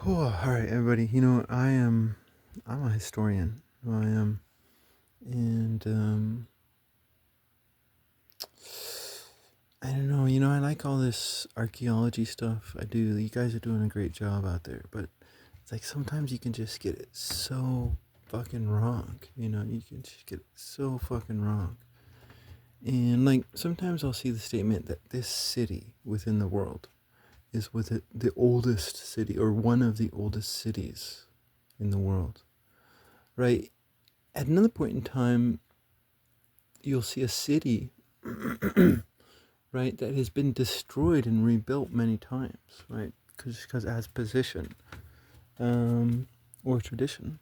Oh, all right, everybody. I'm a historian. I am, and I don't know. I like all this archaeology stuff. I do. You guys are doing a great job out there, but it's like sometimes you can just get it so fucking wrong. You can just get it so fucking wrong. And like sometimes I'll see the statement that this city within the world is the oldest city or one of the oldest cities in the world, right? At another point in time, you'll see a city, right, that has been destroyed and rebuilt many times, right? Because it has position or tradition.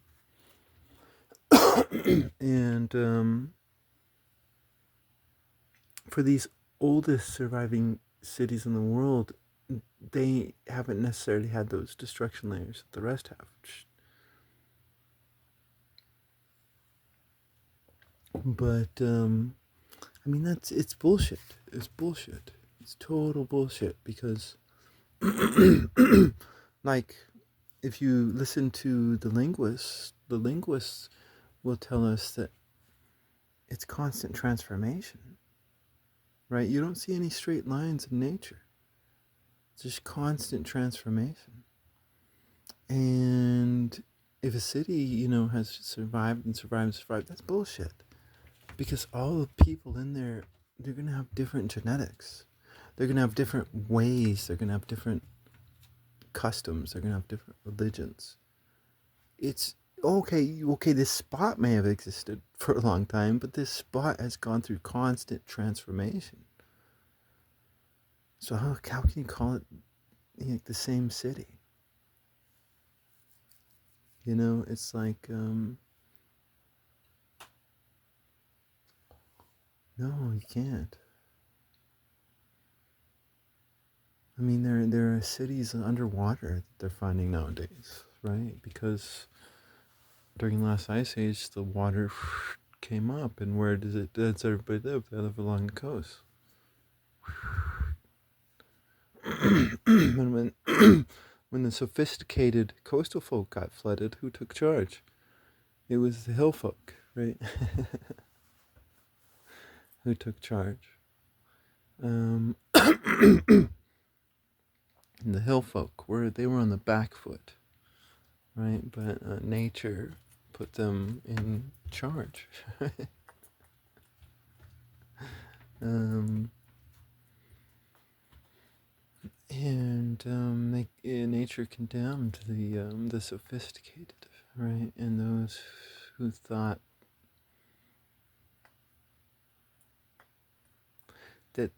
And for these oldest surviving cities in the world, they haven't necessarily had those destruction layers that the rest have. But I mean, it's bullshit. It's bullshit. It's total bullshit because, like, if you listen to the linguists will tell us that it's constant transformation, right? You don't see any straight lines in nature. It's just constant transformation. And if a city, has survived and survived and survived, that's bullshit. Because all the people in there, they're going to have different genetics. They're going to have different ways. They're going to have different customs. They're going to have different religions. It's okay, this spot may have existed for a long time, but this spot has gone through constant transformation. So how can you call it the same city? It's like, no, you can't. I mean, there are cities underwater that they're finding nowadays, right? Because during the last ice age, the water came up, and where does everybody live? They live along the coast. And when the sophisticated coastal folk got flooded, who took charge? It was the hill folk, right? Who took charge? And the hill folk they were on the back foot, right? But nature put them in charge. um, and nature condemned the sophisticated, right, and those who thought that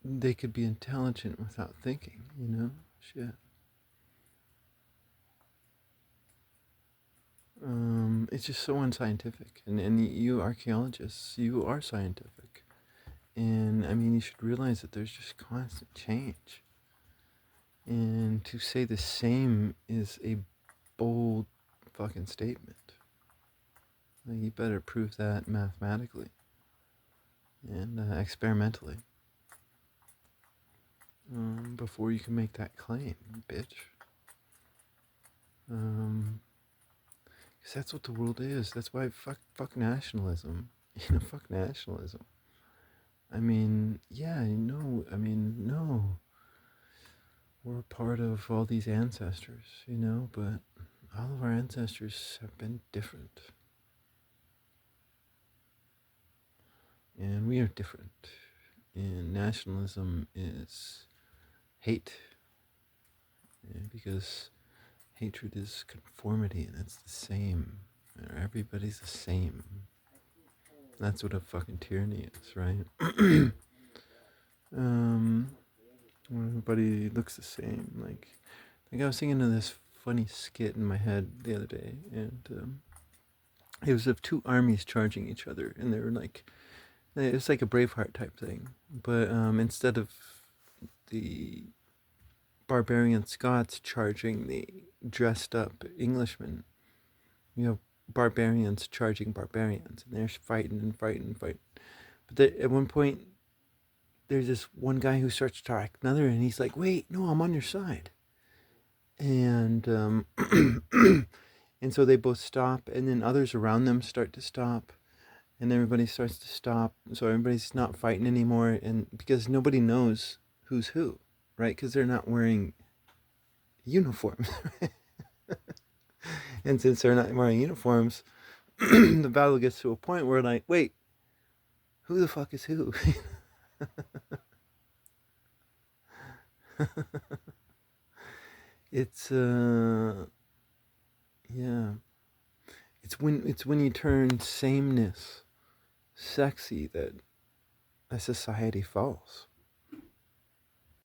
they could be intelligent without thinking. Shit. It's just so unscientific, and you archaeologists, you are scientific, and I mean you should realize that there's just constant change. And to say the same is a bold fucking statement. Like, you better prove that mathematically and experimentally before you can make that claim, bitch. Because that's what the world is. That's why fuck nationalism. Fuck nationalism. I mean, yeah, I mean, no. We're part of all these ancestors, but all of our ancestors have been different. And we are different. And nationalism is hate. Because hatred is conformity, and it's the same. Everybody's the same. That's what a fucking tyranny is, right? Everybody looks the same. Like I was thinking of this funny skit in my head the other day, and it was of two armies charging each other, and they were like, it was like a Braveheart type thing, but instead of the barbarian Scots charging the dressed up Englishmen, you have barbarians charging barbarians, and they're fighting and fighting and fighting. But at one point, there's this one guy who starts to attack another, and he's like, "Wait, no, I'm on your side." And and and so they both stop, and then others around them start to stop, and everybody starts to stop. So everybody's not fighting anymore, and because nobody knows who's who, right? Because they're not wearing uniforms. And since they're not wearing uniforms, the battle gets to a point where, like, wait, who the fuck is who? It's yeah. It's when you turn sameness sexy that a society falls.